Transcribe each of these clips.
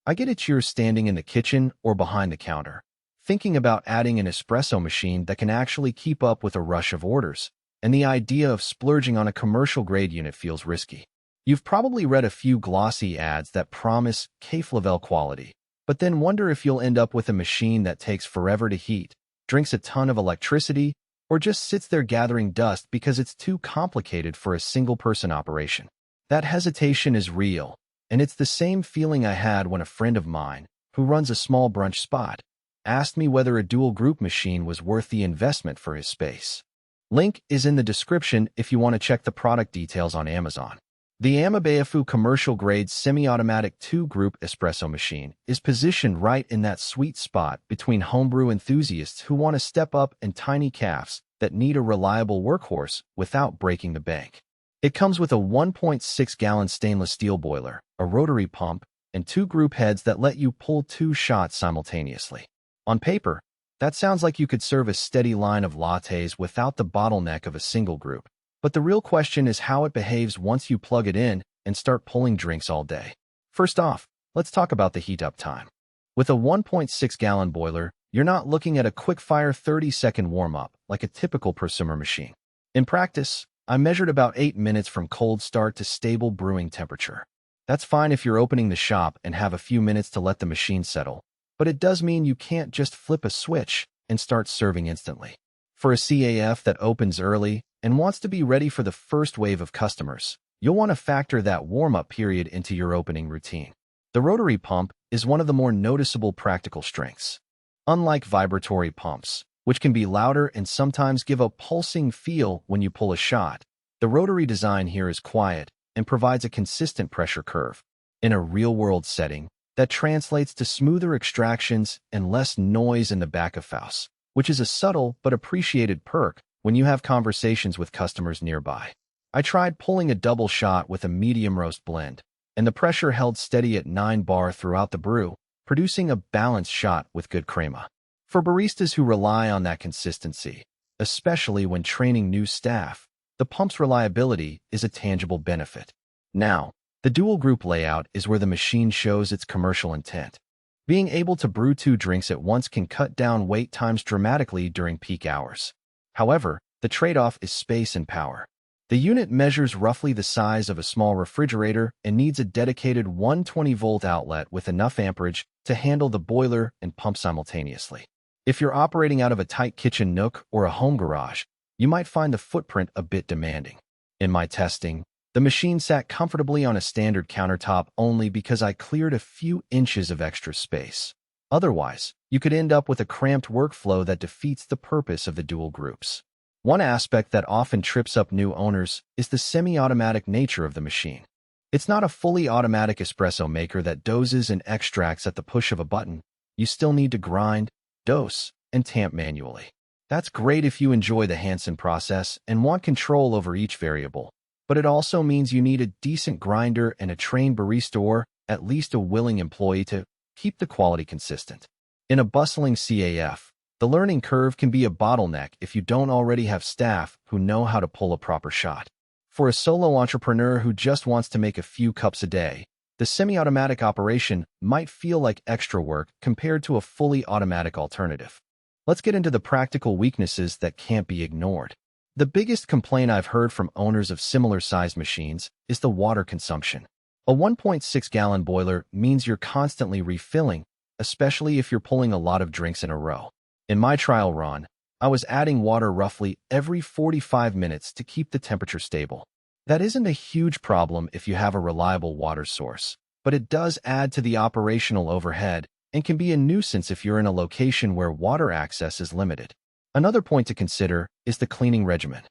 I get a cheer standing in the kitchen or behind the counter, thinking about adding an espresso machine that can actually keep up with a rush of orders, and the idea of splurging on a commercial-grade unit feels risky. You've probably read a few glossy ads that promise cafe-level quality, but then wonder if you'll end up with a machine that takes forever to heat, drinks a ton of electricity, or just sits there gathering dust because it's too complicated for a single-person operation. That hesitation is real, and it's the same feeling I had when a friend of mine, who runs a small brunch spot, asked me whether a dual-group machine was worth the investment for his space. Link is in the description if you want to check the product details on Amazon. The AMIBAOFU commercial-grade semi-automatic 2-group espresso machine is positioned right in that sweet spot between homebrew enthusiasts who want to step up and tiny cafes that need a reliable workhorse without breaking the bank. It comes with a 1.6-gallon stainless steel boiler, a rotary pump, and 2 group heads that let you pull 2 shots simultaneously. On paper, that sounds like you could serve a steady line of lattes without the bottleneck of a single group. But the real question is how it behaves once you plug it in and start pulling drinks all day. First off, let's talk about the heat-up time. With a 1.6-gallon boiler, you're not looking at a quick-fire 30-second warm-up like a typical prosumer machine. In practice, I measured about 8 minutes from cold start to stable brewing temperature. That's fine if you're opening the shop and have a few minutes to let the machine settle, but it does mean you can't just flip a switch and start serving instantly. For a CAF that opens early and wants to be ready for the first wave of customers, you'll want to factor that warm-up period into your opening routine. The rotary pump is one of the more noticeable practical strengths. Unlike vibratory pumps, which can be louder and sometimes give a pulsing feel when you pull a shot, the rotary design here is quiet and provides a consistent pressure curve. In a real-world setting, that translates to smoother extractions and less noise in the back of house, which is a subtle but appreciated perk when you have conversations with customers nearby. I tried pulling a double shot with a medium roast blend, and the pressure held steady at 9 bar throughout the brew, producing a balanced shot with good crema. For baristas who rely on that consistency, especially when training new staff, the pump's reliability is a tangible benefit. Now, the dual group layout is where the machine shows its commercial intent. Being able to brew 2 drinks at once can cut down wait times dramatically during peak hours. However, the trade-off is space and power. The unit measures roughly the size of a small refrigerator and needs a dedicated 120-volt outlet with enough amperage to handle the boiler and pump simultaneously. If you're operating out of a tight kitchen nook or a home garage, you might find the footprint a bit demanding. In my testing, the machine sat comfortably on a standard countertop only because I cleared a few inches of extra space. Otherwise, you could end up with a cramped workflow that defeats the purpose of the dual groups. One aspect that often trips up new owners is the semi-automatic nature of the machine. It's not a fully automatic espresso maker that doses and extracts at the push of a button. You still need to grind, dose, and tamp manually. That's great if you enjoy the Hansen process and want control over each variable, but it also means you need a decent grinder and a trained barista or at least a willing employee to keep the quality consistent. In a bustling CAF, the learning curve can be a bottleneck if you don't already have staff who know how to pull a proper shot. For a solo entrepreneur who just wants to make a few cups a day, the semi-automatic operation might feel like extra work compared to a fully automatic alternative. Let's get into the practical weaknesses that can't be ignored. The biggest complaint I've heard from owners of similar-sized machines is the water consumption. A 1.6-gallon boiler means you're constantly refilling, especially if you're pulling a lot of drinks in a row. In my trial run, I was adding water roughly every 45 minutes to keep the temperature stable. That isn't a huge problem if you have a reliable water source, but it does add to the operational overhead and can be a nuisance if you're in a location where water access is limited. Another point to consider is the cleaning regimen.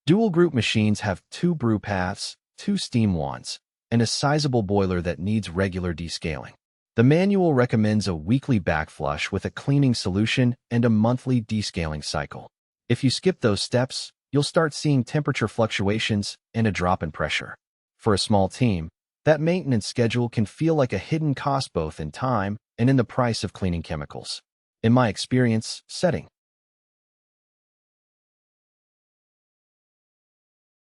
Dual-group machines have 2 brew paths, 2 steam wands, and a sizable boiler that needs regular descaling. The manual recommends a weekly backflush with a cleaning solution and a monthly descaling cycle. If you skip those steps, you'll start seeing temperature fluctuations and a drop in pressure. For a small team, that maintenance schedule can feel like a hidden cost both in time and in the price of cleaning chemicals. In my experience setting,